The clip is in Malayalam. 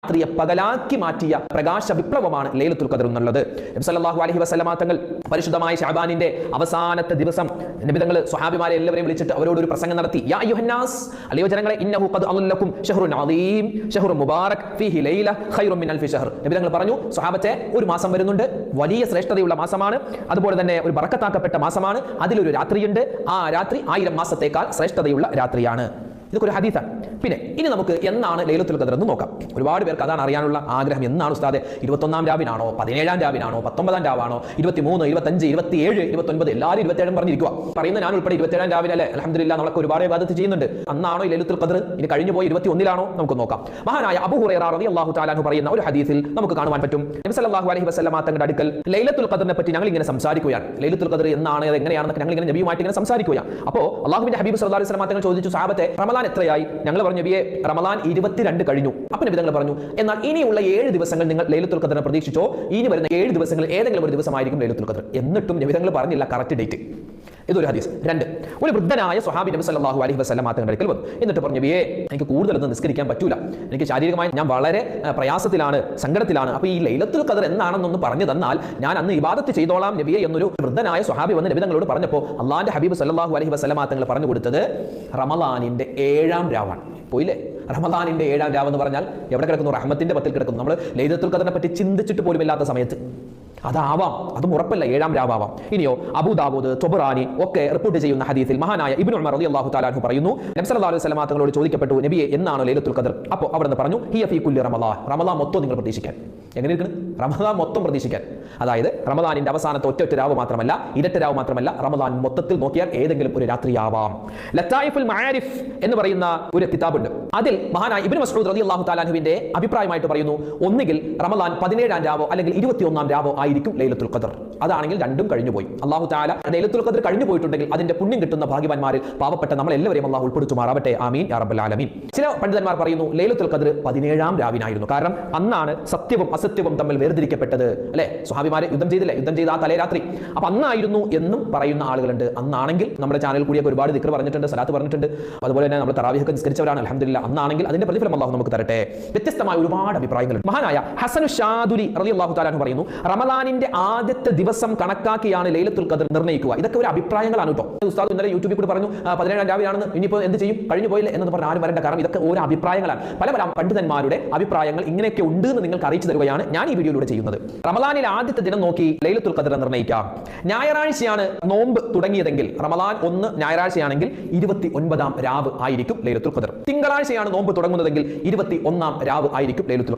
രാത്രിയെ പകലാക്കി മാറ്റിയ പ്രകാശ വിപ്ലവമാണ് ലൈലത്തുൽ ഖദർ എന്നുള്ളത്. നബി സല്ലല്ലാഹു അലൈഹി വസല്ലമ തങ്ങൾ പരിശുദ്ധമായ ശഅബാനിന്റെ അവസാനത്തെ ദിവസം നബി തങ്ങൾ സ്വഹാബിമാരെ എല്ലാവരെയും വിളിച്ചിട്ട് അവരോട് ഒരു പ്രസംഗം നടത്തി. യാ അയ്യുഹന്നാസ്, അല്ലയോ ജനങ്ങളെ, ഇന്നഹു ഖദ് അളല്ലക്കും ശഹ്റുൻ അളീം ശഹ്റുൻ മുബാറക് ഫീഹി ലൈല ഖൈറുൻ മിൻ അൽഫി ശഹ്ർ. നബി തങ്ങൾ പറഞ്ഞു, സ്വഹാബത്തെ, ഒരു മാസം വരുന്നുണ്ട്, വലിയ ശ്രേഷ്ഠതയുള്ള മാസമാണ്, അതുപോലെ തന്നെ ഒരു ബറക്കത്താക്കപ്പെട്ട മാസമാണ്, അതിലൊരു രാത്രിയുണ്ട്, ആ രാത്രി 1000 മാസത്തേക്കാൾ ശ്രേഷ്ഠതയുള്ള രാത്രിയാണ്. ഇതൊക്കെ ഒരു ഹദീസാണ്. പിന്നെ ഇനി നമുക്ക് എന്നാണ് ലൈലത്തുൽ ഖദർ എന്ന് നോക്കാം. ഒരുപാട് പേർക്ക് അതാണ് അറിയാനുള്ള ആഗ്രഹം. എന്നാണ് ഉസ്താദെ? 21-ാം രാവിനാണോ, 17-ാം രാവിനാണോ, 19-ാം രാവാണോ, 23, 25, 27, 29? എല്ലാവരും 27 പറഞ്ഞിരിക്കുക. പറയുന്ന ഞാൻ ഉൾപ്പെടെ 27-ാം രാവിനല്ലേ? അൽഹംദുലില്ലാഹ്, നമ്മളൊക്കെ ഒരുപാട് ഇബാദത്ത് ചെയ്യുന്നുണ്ട്. അന്നാണോ ഈ ലൈലത്തുൽ ഖദർ? ഇനി കഴിഞ്ഞു പോയി 21-ലാണോ? നമുക്ക് നോക്കാം. മഹാനായ അബൂ ഹുറൈറ റളിയല്ലാഹു തആല അൻഹു പറയുന്ന ഒരു ഹദീസിൽ നമുക്ക് കാണുവാൻ പറ്റും, നബി സല്ലല്ലാഹു അലൈഹി വസല്ലമ തങ്ങളുടെ അടുക്കൽ ലൈലത്തുൽ ഖദറിനെ പറ്റി ഞങ്ങൾ ഇങ്ങനെ സംസാരിക്കുകയാണ്. ലൈലത്തുൽ ഖദർ എന്നാണ്, അത് എങ്ങനെയാണെന്നൊക്കെ ഞങ്ങൾ ഇങ്ങനെ നബിയുമായിട്ട് ഇങ്ങനെ സംസാരിക്കുകയാണ്. അപ്പോൾ അല്ലാഹുവിന്റെ ഹബീബ് സല്ലല്ലാഹു അലൈഹി വസല്ലമ തങ്ങൾ ചോദിച്ചു, സഹാബത്തെ, റമളാൻ എത്രയായി? ഞങ്ങൾ പറഞ്ഞു, നബിയെ, റമളാൻ 22 കഴിഞ്ഞു. അപ്പോൾ നബി തങ്ങൾ പറഞ്ഞു, എന്നാൽ ഇനിയുള്ള 7 ദിവസങ്ങൾ നിങ്ങൾ ലൈലത്തുൽ ഖദറിനെ പ്രതീക്ഷിച്ചോ? ഇനി വരുന്ന 7 ദിവസങ്ങളിൽ ഏതെങ്കിലും ഒരു ദിവസമായിരിക്കും ലൈലത്തുൽ ഖദർ. എന്നിട്ടും നബി തങ്ങൾ പറഞ്ഞില്ല കറക്റ്റ് ഡേറ്റ്. ഇതൊരു ഹദീസ്. 2, ഒരു വൃദ്ധനായ സ്വഹാബി നബി സല്ലല്ലാഹു അലൈഹി വസല്ലമ തങ്ങളുടെ അടുക്കൽ വന്നു. എന്നിട്ട് പറഞ്ഞു, നബിയെ, എനിക്ക് കൂടുതലൊന്നും നിസ്കരിക്കാൻ പറ്റൂല, എനിക്ക് ശാരീരികമായി ഞാൻ വളരെ പ്രയാസത്തിലാണ്, സങ്കടത്തിലാണ്. അപ്പോൾ ഈ ലൈലത്തുൽ ഖദർ എന്നാണെന്നൊന്ന് പറഞ്ഞു തന്നാൽ ഞാൻ അന്ന് ഇബാദത്ത് ചെയ്തോളാം നബിയെ എന്നൊരു വൃദ്ധനായ സ്വഹാബി വന്ന് നബി തങ്ങളോട് പറഞ്ഞപ്പോൾ അള്ളാന്റെ ഹബീബ് സല്ലല്ലാഹു അലൈഹി വസല്ലമ തങ്ങൾ പറഞ്ഞു കൊടുത്തത് റമളാനിന്റെ 7-ാം രാവാണ്. പോയില്ലേ? റമളാനിന്റെ 7-ാം രാവ് എന്ന് പറഞ്ഞാൽ എവിടെ കിടക്കുന്നു? റഹ്മത്തിന്റെ പത്തിൽ കിടക്കുന്നു. നമ്മൾ ലൈലത്തുൽ ഖദറിനെ പറ്റി ചിന്തിച്ചിട്ട് പോലും ഇല്ലാത്ത സമയത്ത് അതാവാം, അതും ഉറപ്പല്ല 7-ാം രാവാം. ഇനിയോ അബൂ ദാവൂദ്, തൊബറാനി ഒക്കെ റിപ്പോർട്ട് ചെയ്യുന്ന ഹദീസിൽ മഹാനായ ഇബ്നു ഉമർ റളിയല്ലാഹു തആല അൻഹു പറയുന്നു, നബി സല്ലല്ലാഹു അലൈഹി വസല്ലമ തങ്ങളോട് ചോദിക്കപ്പെട്ടു, നബിയെ, എന്നാണ് ലൈലത്തുൽ ഖദർ? അപ്പോൾ അവിടുന്ന് പറഞ്ഞു, ഹിയ ഫീ കുല്ലി റമളാൻ. റമളാൻ മൊത്തം നിങ്ങൾ പ്രതീക്ഷിക്കാൻ. എങ്ങനെ ഇരിക്കണം? റമളാൻ മൊത്തം പ്രതീക്ഷിക്കാൻ. അതായത് റമളാനിന്റെ അവസാനത്തെ ഒറ്റ രാവ് മാത്രമല്ല, ഇരട്ട രാവ് മാത്രമല്ല, റമളാൻ മൊത്തത്തിൽ നോക്കിയാൽ ഏതെങ്കിലും ഒരു രാത്രിയാവാം. ലത്തായിഫുൽ മആരിഫ് എന്ന് പറയുന്ന ഒരു കിതാബുണ്ട്. അതിൽ മഹാനായ ഇബ്നു മസ്ഊദ് റളിയല്ലാഹു തആല അൻഹുവിന്റെ അഭിപ്രായമായിട്ട് പറയുന്നു, ഒന്നുകിൽ റമളാൻ 17-ാം രാവോ അല്ലെങ്കിൽ 21-ാം രാവോ ആയിരിക്കും ലൈലത്തുൽ ഖദർ. അതാണെങ്കിൽ രണ്ടും കഴിഞ്ഞു പോയി. അല്ലാഹു തആല ലൈലത്തുൽ ഖദർ കഴിഞ്ഞു പോയിട്ടുണ്ടെങ്കിൽ അതിന്റെ പുണ്യം കിട്ടുന്ന ഭാഗ്യവാന്മാരിൽ പാവപ്പെട്ട നമ്മളെല്ലാവരെയും അല്ലാഹു ഉൾപ്പെടുത്തുമാറാവട്ടെ. ആമീൻ യാ റബ്ബൽ ആലമീൻ. ചില പണ്ഡിതന്മാർ പറയുന്നു ലൈലത്തുൽ ഖദർ 17-ാം രാവിനായിരുന്നു. കാരണം അന്നാണ് സത്യവും അസത്യവും തമ്മിൽ വേർതിരിക്കപ്പെട്ടത്. അല്ലെ? സ്വഹാബിമാരെ യുദ്ധം ചെയ്തില്ലേ? യുദ്ധം ചെയ്ത ആ തലേ രാത്രി. അപ്പൊ അന്നായിരുന്നു എന്നും പറയുന്ന ആളുകളുണ്ട്. അന്നാണെങ്കിൽ നമ്മുടെ ചാനൽ കൂടിയൊക്കെ ഒരുപാട് ദിക്ർ പറഞ്ഞിട്ടുണ്ട്, സലാത്ത് പറഞ്ഞിട്ടുണ്ട്. അതുപോലെ തന്നെ നമ്മൾ തറാവീഹ് നിസ്കരിച്ചവരാണ്. അൽഹംദുലില്ലാഹ്. അന്നാണെങ്കിൽ അതിന്റെ പ്രതിഫലം അല്ലാഹു നമുക്ക് തരട്ടെ. വ്യത്യസ്തമായ ഒരുപാട് അഭിപ്രായങ്ങളുണ്ട്. മഹാനായ ഹസനു ഷാദുലി റളിയല്ലാഹു തആല അൻഹു പറയുന്നു, റമളാനിന്റെ ആദ്യത്തെ ദിവസം കണക്കാക്കിയാണ് ലൈലത്തുൽ ഖദർ നിർണ്ണയിക്കുക. ഇതൊക്കെ ഒരു അഭിപ്രായങ്ങളാണ് കേട്ടോ. ഉസ്താദ് ഇന്നലെ യൂട്യൂബിൽ കൂടി പറഞ്ഞു 17-ാം രാവിലാണെന്ന്, ഇനിയിപ്പോൾ എന്ത് ചെയ്യും? കഴിഞ്ഞു പോയില്ലേ എന്ന് പറഞ്ഞ് ആരും വരേണ്ട. കാരണം ഇതൊക്കെ ഓരോ അഭിപ്രായങ്ങളാണ്. പല പണ്ഡിതന്മാരുടെ അഭിപ്രായങ്ങൾ ഇങ്ങനെയൊക്കെ ഉണ്ട് എന്ന് നിങ്ങൾക്ക് അറിയിച്ചു തരുകയാണ് ഞാൻ ഈ വീഡിയോയിലൂടെ ചെയ്യുന്നത്. റമളാനിൽ ആദ്യത്തെ ദിനം നോക്കി ലൈലത്തുൽ ഖദർ നിർണ്ണയിക്കാം. ഞായറാഴ്ചയാണ് നോമ്പ് തുടങ്ങിയതെങ്കിൽ, റമളാൻ 1 ഞായറാഴ്ചയാണെങ്കിൽ 29-ാം രാവ് ആയിരിക്കും ലൈലത്തുൽ ഖദർ. തിങ്കളാഴ്ചയാണ് നോമ്പ് തുടങ്ങുന്നതെങ്കിൽ 21-ാം രാവ് ആയിരിക്കും ലൈലത്തുൽ